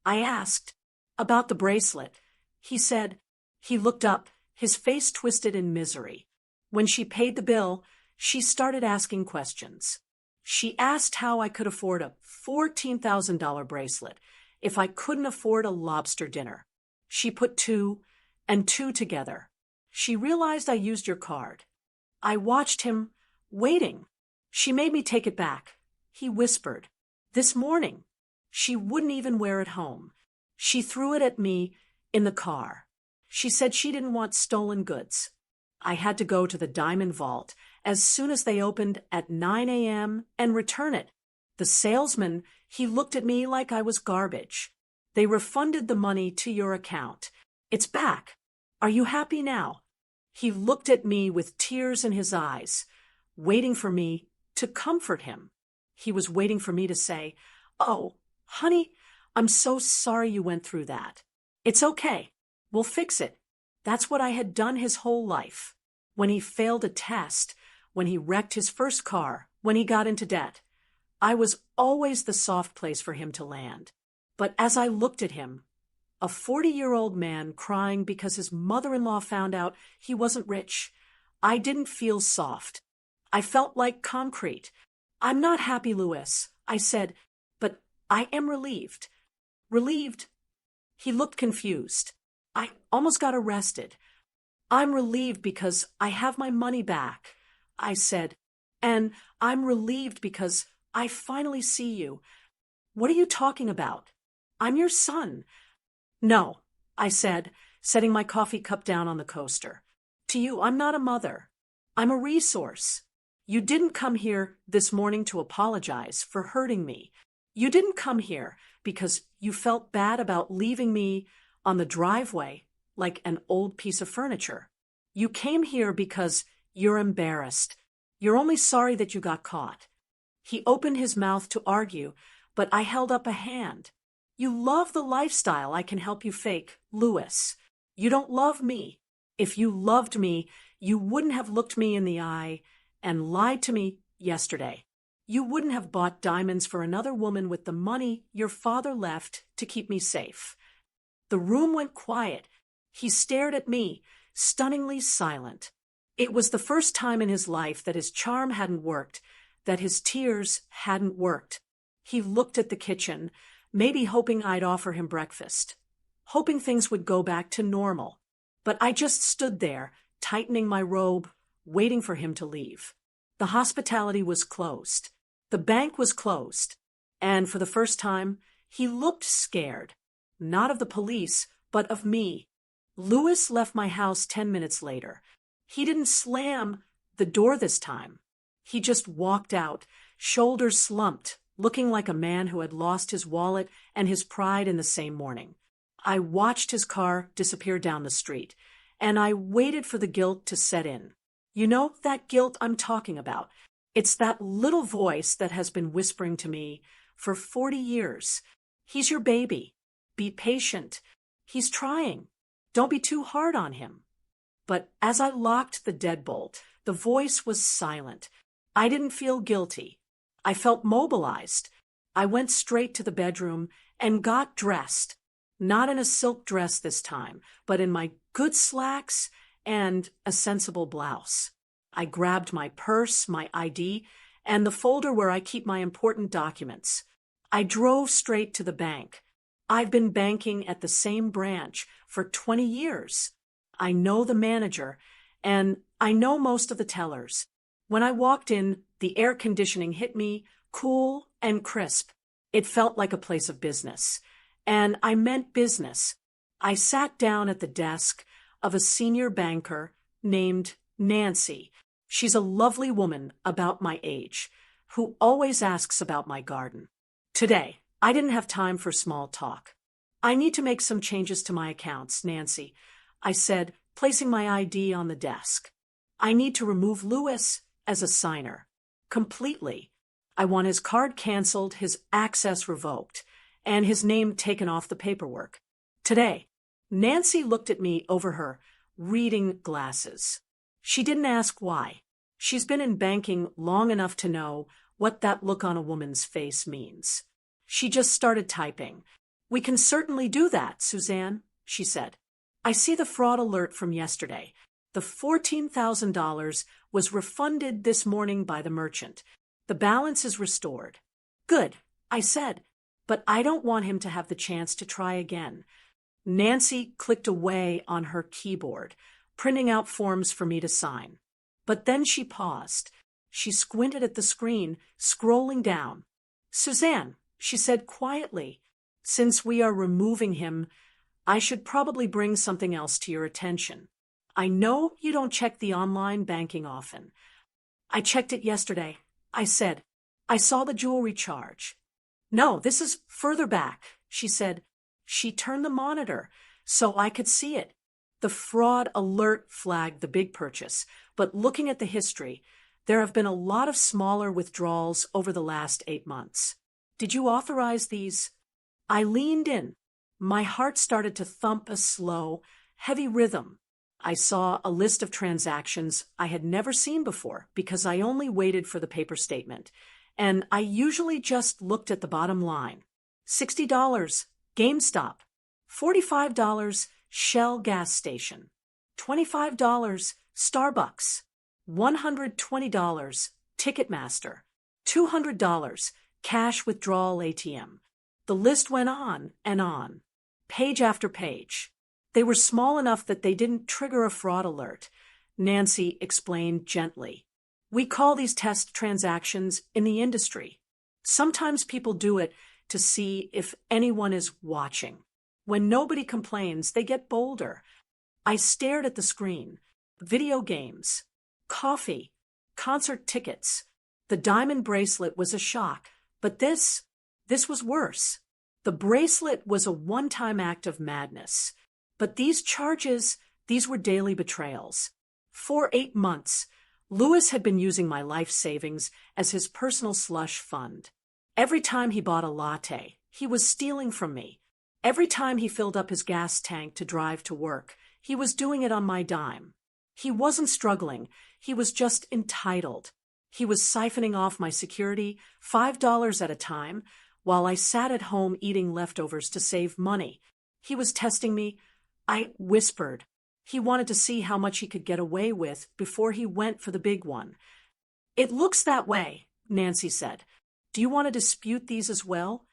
Speaker 1: I asked. About the bracelet. He said. He looked up, his face twisted in misery. When she paid the bill, she started asking questions. She asked how I could afford a $14,000 bracelet if I couldn't afford a lobster dinner. She put 2 and 2 together. She realized I used your card. I watched him, waiting. She made me take it back. He whispered. This morning. She wouldn't even wear it home. She threw it at me in the car. She said she didn't want stolen goods. I had to go to the Diamond Vault as soon as they opened at 9 a.m. and return it. The salesman, he looked at me like I was garbage. They refunded the money to your account. It's back. Are you happy now? He looked at me with tears in his eyes, waiting for me to comfort him. He was waiting for me to say, oh, honey, I'm so sorry you went through that. It's okay. We'll fix it. That's what I had done his whole life. When he failed a test, when he wrecked his first car, when he got into debt, I was always the soft place for him to land. But as I looked at him, a 40-year-old man crying because his mother-in-law found out he wasn't rich, I didn't feel soft. I felt like concrete. "I'm not happy, Louis," I said, "but I am relieved." "Relieved?" He looked confused. "I almost got arrested." "I'm relieved because I have my money back," I said. "And I'm relieved because I finally see you." "What are you talking about? I'm your son." "No," I said, setting my coffee cup down on the coaster. "To you, I'm not a mother. I'm a resource. You didn't come here this morning to apologize for hurting me. You didn't come here because you felt bad about leaving me on the driveway like an old piece of furniture. You came here because you're embarrassed. You're only sorry that you got caught." He opened his mouth to argue, but I held up a hand. "You love the lifestyle I can help you fake, Louis. You don't love me. If you loved me, you wouldn't have looked me in the eye and lied to me yesterday. You wouldn't have bought diamonds for another woman with the money your father left to keep me safe." The room went quiet. He stared at me, stunningly silent. It was the first time in his life that his charm hadn't worked, that his tears hadn't worked. He looked at the kitchen, maybe hoping I'd offer him breakfast, hoping things would go back to normal. But I just stood there, tightening my robe, waiting for him to leave. The hospitality was closed. The bank was closed. And for the first time, he looked scared. Not of the police, but of me. Louis left my house 10 minutes later. He didn't slam the door this time. He just walked out, shoulders slumped, looking like a man who had lost his wallet and his pride in the same morning. I watched his car disappear down the street, and I waited for the guilt to set in. You know that guilt I'm talking about? It's that little voice that has been whispering to me for 40 years. "He's your baby. Be patient. He's trying. Don't be too hard on him." But as I locked the deadbolt, the voice was silent. I didn't feel guilty. I felt mobilized. I went straight to the bedroom and got dressed. Not in a silk dress this time, but in my good slacks and a sensible blouse. I grabbed my purse, my ID, and the folder where I keep my important documents. I drove straight to the bank. I've been banking at the same branch for 20 years. I know the manager, and I know most of the tellers. When I walked in, the air conditioning hit me, cool and crisp. It felt like a place of business. And I meant business. I sat down at the desk of a senior banker named Nancy. She's a lovely woman about my age, who always asks about my garden. Today, I didn't have time for small talk. "I need to make some changes to my accounts, Nancy," I said, placing my ID on the desk. "I need to remove Louis as a signer. Completely. I want his card canceled, his access revoked, and his name taken off the paperwork. Today." Nancy looked at me over her reading glasses. She didn't ask why. She's been in banking long enough to know what that look on a woman's face means. She just started typing. "We can certainly do that, Suzanne," she said. "I see the fraud alert from yesterday. The $14,000 was refunded this morning by the merchant. The balance is restored." "Good," I said, "but I don't want him to have the chance to try again." Nancy clicked away on her keyboard, printing out forms for me to sign. But then she paused. She squinted at the screen, scrolling down. "Suzanne," she said quietly, "since we are removing him, I should probably bring something else to your attention. I know you don't check the online banking often." "I checked it yesterday," I said. "I saw the jewelry charge." "No, this is further back," she said. She turned the monitor so I could see it. The fraud alert flagged the big purchase, but looking at the history, there have been a lot of smaller withdrawals over the last 8 months. "Did you authorize these?" I leaned in. My heart started to thump a slow, heavy rhythm. I saw a list of transactions I had never seen before because I only waited for the paper statement, and I usually just looked at the bottom line. $60, GameStop. $45, Shell gas station. $25, Starbucks. $120, Ticketmaster. $200, cash withdrawal ATM. The list went on and on, page after page. They were small enough that they didn't trigger a fraud alert, Nancy explained gently. We call these test transactions in the industry. Sometimes people do it to see if anyone is watching. When nobody complains, they get bolder. I stared at the screen. Video games, coffee, concert tickets. The diamond bracelet was a shock, but this was worse. The bracelet was a one-time act of madness. But these charges, these were daily betrayals. For 8 months, Louis had been using my life savings as his personal slush fund. Every time he bought a latte, he was stealing from me. Every time he filled up his gas tank to drive to work, he was doing it on my dime. He wasn't struggling, he was just entitled. He was siphoning off my security, $5 at a time, while I sat at home eating leftovers to save money. He was testing me. I whispered. He wanted to see how much he could get away with before he went for the big one. It looks that way, Nancy said. Do you want to dispute these as well?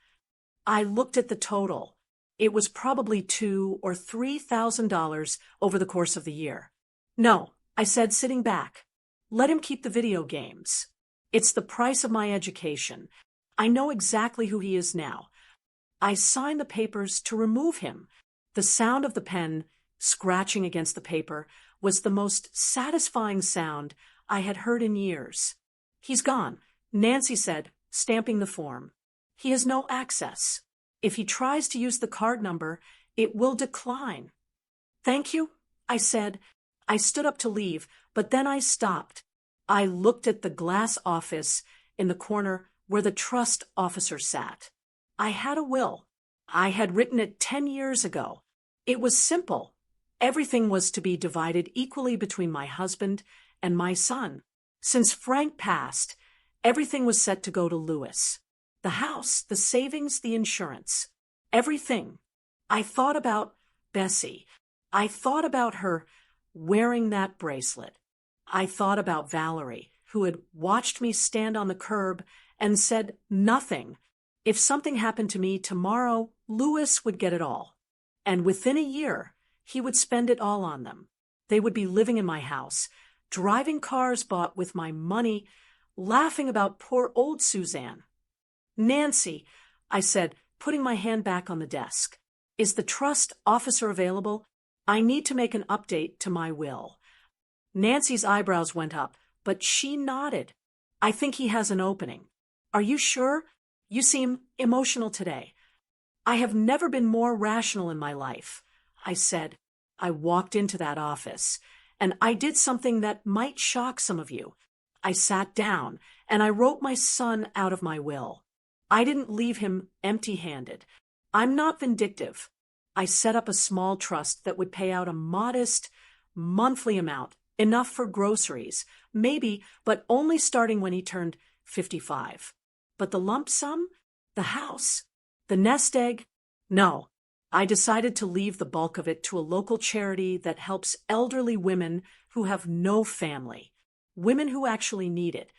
Speaker 1: I looked at the total. It was probably $2,000 or $3,000 over the course of the year. No, I said, sitting back. Let him keep the video games. It's the price of my education. I know exactly who he is now. I signed the papers to remove him. The sound of the pen scratching against the paper was the most satisfying sound I had heard in years. He's gone, Nancy said, stamping the form. He has no access. If he tries to use the card number, it will decline. Thank you, I said. I stood up to leave, but then I stopped. I looked at the glass office in the corner where the trust officer sat. I had a will. I had written it 10 years ago. It was simple. Everything was to be divided equally between my husband and my son. Since Frank passed, everything was set to go to Louis. The house, the savings, the insurance. Everything. I thought about Bessie. I thought about her wearing that bracelet. I thought about Valerie, who had watched me stand on the curb and said nothing. If something happened to me tomorrow, Louis would get it all. And within a year, he would spend it all on them. They would be living in my house, driving cars bought with my money, laughing about poor old Suzanne. Nancy, I said, putting my hand back on the desk, is the trust officer available? I need to make an update to my will. Nancy's eyebrows went up, but she nodded. I think he has an opening. Are you sure? You seem emotional today. I have never been more rational in my life, I said. I walked into that office, and I did something that might shock some of you. I sat down, and I wrote my son out of my will. I didn't leave him empty-handed. I'm not vindictive. I set up a small trust that would pay out a modest monthly amount, enough for groceries, maybe, but only starting when he turned 55. But the lump sum? The house? The nest egg? No. I decided to leave the bulk of it to a local charity that helps elderly women who have no family, women who actually need it.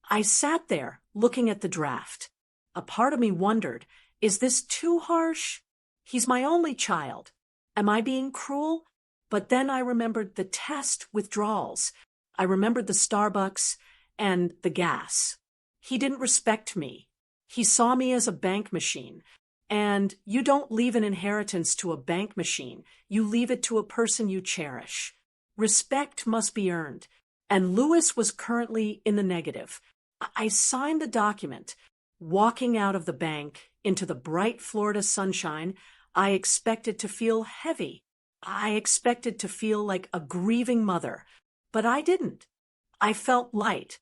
Speaker 1: I sat there looking at the draft. A part of me wondered, is this too harsh? He's my only child. Am I being cruel? But then I remembered the test withdrawals. I remembered the Starbucks and the gas. He didn't respect me. He saw me as a bank machine. And you don't leave an inheritance to a bank machine. You leave it to a person you cherish. Respect must be earned. And Louis was currently in the negative. I signed the document. Walking out of the bank into the bright Florida sunshine, I expected to feel heavy. I expected to feel like a grieving mother. But I didn't. I felt light.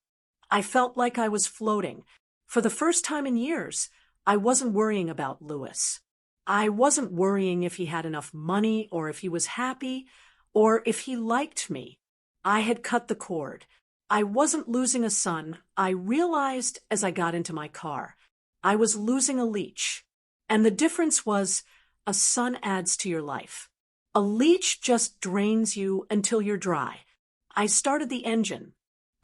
Speaker 1: I felt like I was floating. For the first time in years, I wasn't worrying about Louis. I wasn't worrying if he had enough money or if he was happy or if he liked me. I had cut the cord. I wasn't losing a son. I realized as I got into my car, I was losing a leech. And the difference was a sun adds to your life. A leech just drains you until you're dry. I started the engine.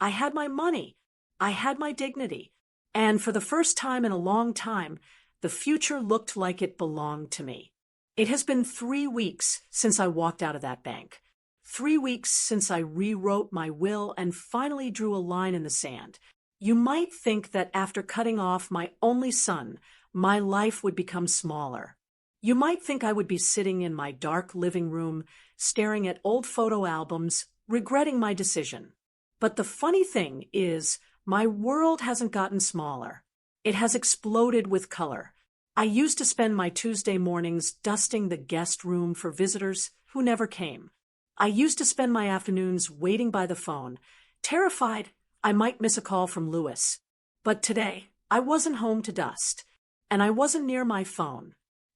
Speaker 1: I had my money. I had my dignity. And for the first time in a long time, the future looked like it belonged to me. It has been 3 weeks since I walked out of that bank. 3 weeks since I rewrote my will and finally drew a line in the sand. You might think that after cutting off my only son, my life would become smaller. You might think I would be sitting in my dark living room, staring at old photo albums, regretting my decision. But the funny thing is, my world hasn't gotten smaller. It has exploded with color. I used to spend my Tuesday mornings dusting the guest room for visitors who never came. I used to spend my afternoons waiting by the phone, terrified I might miss a call from Louis. But today, I wasn't home to dust, and I wasn't near my phone.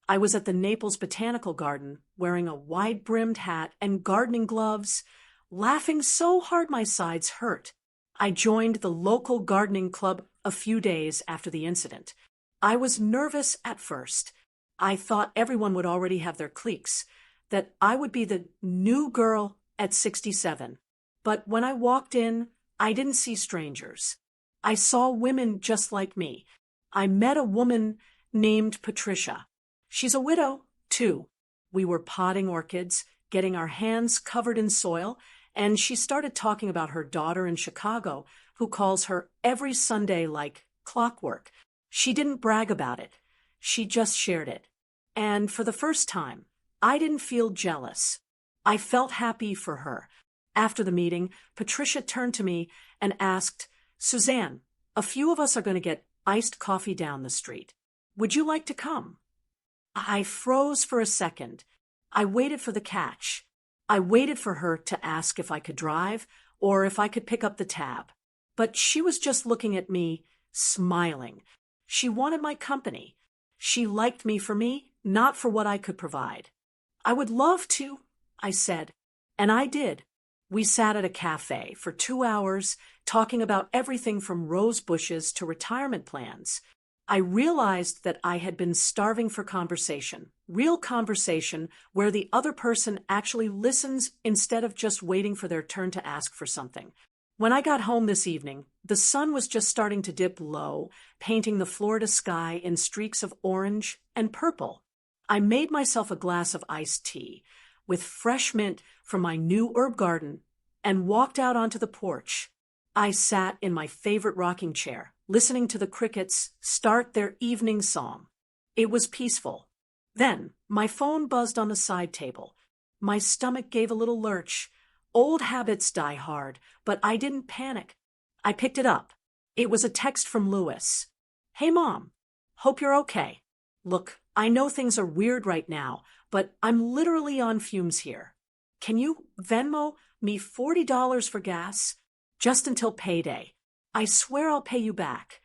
Speaker 1: I was at the Naples Botanical Garden, wearing a wide-brimmed hat and gardening gloves, laughing so hard my sides hurt. I joined the local gardening club a few days after the incident. I was nervous at first. I thought everyone would already have their cliques, that I would be the new girl at 67. But when I walked in, I didn't see strangers. I saw women just like me. I met a woman named Patricia. She's a widow, too. We were potting orchids, getting our hands covered in soil, and she started talking about her daughter in Chicago, who calls her every Sunday like clockwork. She didn't brag about it. She just shared it. And for the first time, I didn't feel jealous. I felt happy for her. After the meeting, Patricia turned to me and asked, "Suzanne, a few of us are going to get iced coffee down the street. Would you like to come?" I froze for a second. I waited for the catch. I waited for her to ask if I could drive or if I could pick up the tab. But she was just looking at me, smiling. She wanted my company. She liked me for me, not for what I could provide. "I would love to," I said. And I did. We sat at a cafe for 2 hours, talking about everything from rose bushes to retirement plans. I realized that I had been starving for conversation, real conversation where the other person actually listens instead of just waiting for their turn to ask for something. When I got home this evening, the sun was just starting to dip low, painting the Florida sky in streaks of orange and purple. I made myself a glass of iced tea with fresh mint from my new herb garden and walked out onto the porch. I sat in my favorite rocking chair, listening to the crickets start their evening song. It was peaceful. Then my phone buzzed on the side table. My stomach gave a little lurch. Old habits die hard, but I didn't panic. I picked it up. It was a text from Louis. "Hey, Mom. Hope you're okay. Look, I know things are weird right now, but I'm literally on fumes here. Can you Venmo me $40 for gas? Just until payday. I swear I'll pay you back."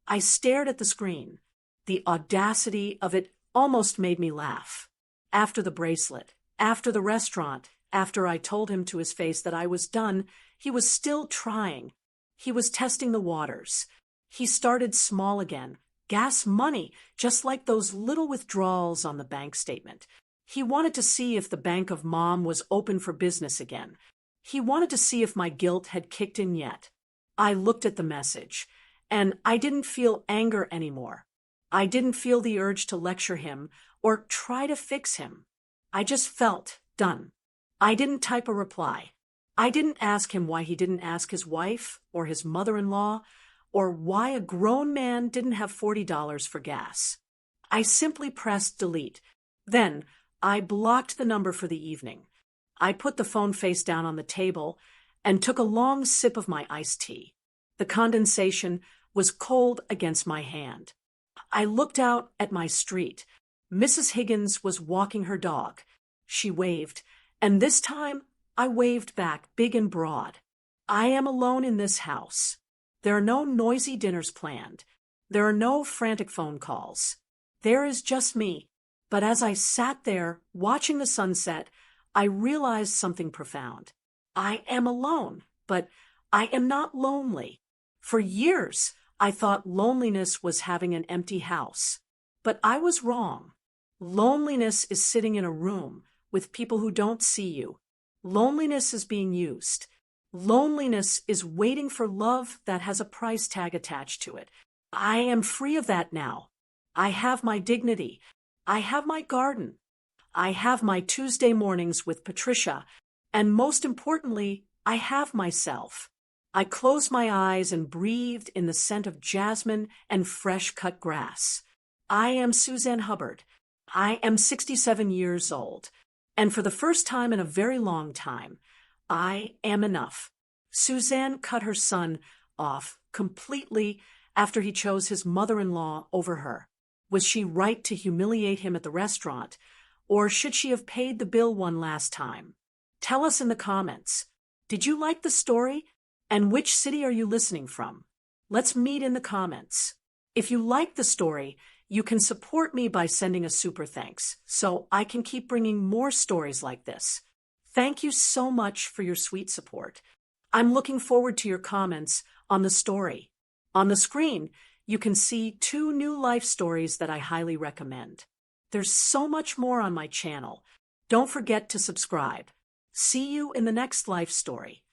Speaker 1: I stared at the screen. The audacity of it almost made me laugh. After the bracelet, after the restaurant, after I told him to his face that I was done, he was still trying. He was testing the waters. He started small again. Gas money, just like those little withdrawals on the bank statement. He wanted to see if the Bank of Mom was open for business again. He wanted to see if my guilt had kicked in yet. I looked at the message, and I didn't feel anger anymore. I didn't feel the urge to lecture him or try to fix him. I just felt done. I didn't type a reply. I didn't ask him why he didn't ask his wife or his mother-in-law or why a grown man didn't have $40 for gas. I simply pressed delete. Then I blocked the number for the evening. I put the phone face down on the table and took a long sip of my iced tea. The condensation was cold against my hand. I looked out at my street. Mrs. Higgins was walking her dog. She waved, and this time I waved back big and broad. I am alone in this house. There are no noisy dinners planned. There are no frantic phone calls. There is just me. But as I sat there watching the sunset, I realized something profound. I am alone, but I am not lonely. For years, I thought loneliness was having an empty house. But I was wrong. Loneliness is sitting in a room with people who don't see you. Loneliness is being used. Loneliness is waiting for love that has a price tag attached to it. I am free of that now. I have my dignity. I have my garden. I have my Tuesday mornings with Patricia. And most importantly, I have myself. I closed my eyes and breathed in the scent of jasmine and fresh cut grass. I am Suzanne Hubbard. I am 67 years old. And for the first time in a very long time, I am enough. Suzanne cut her son off completely after he chose his mother-in-law over her. Was she right to humiliate him at the restaurant, or should she have paid the bill one last time? Tell us in the comments. Did you like the story? And which city are you listening from? Let's meet in the comments. If you like the story, you can support me by sending a super thanks, so I can keep bringing more stories like this. Thank you so much for your sweet support. I'm looking forward to your comments on the story. On the screen, you can see 2 new life stories that I highly recommend. There's so much more on my channel. Don't forget to subscribe. See you in the next life story.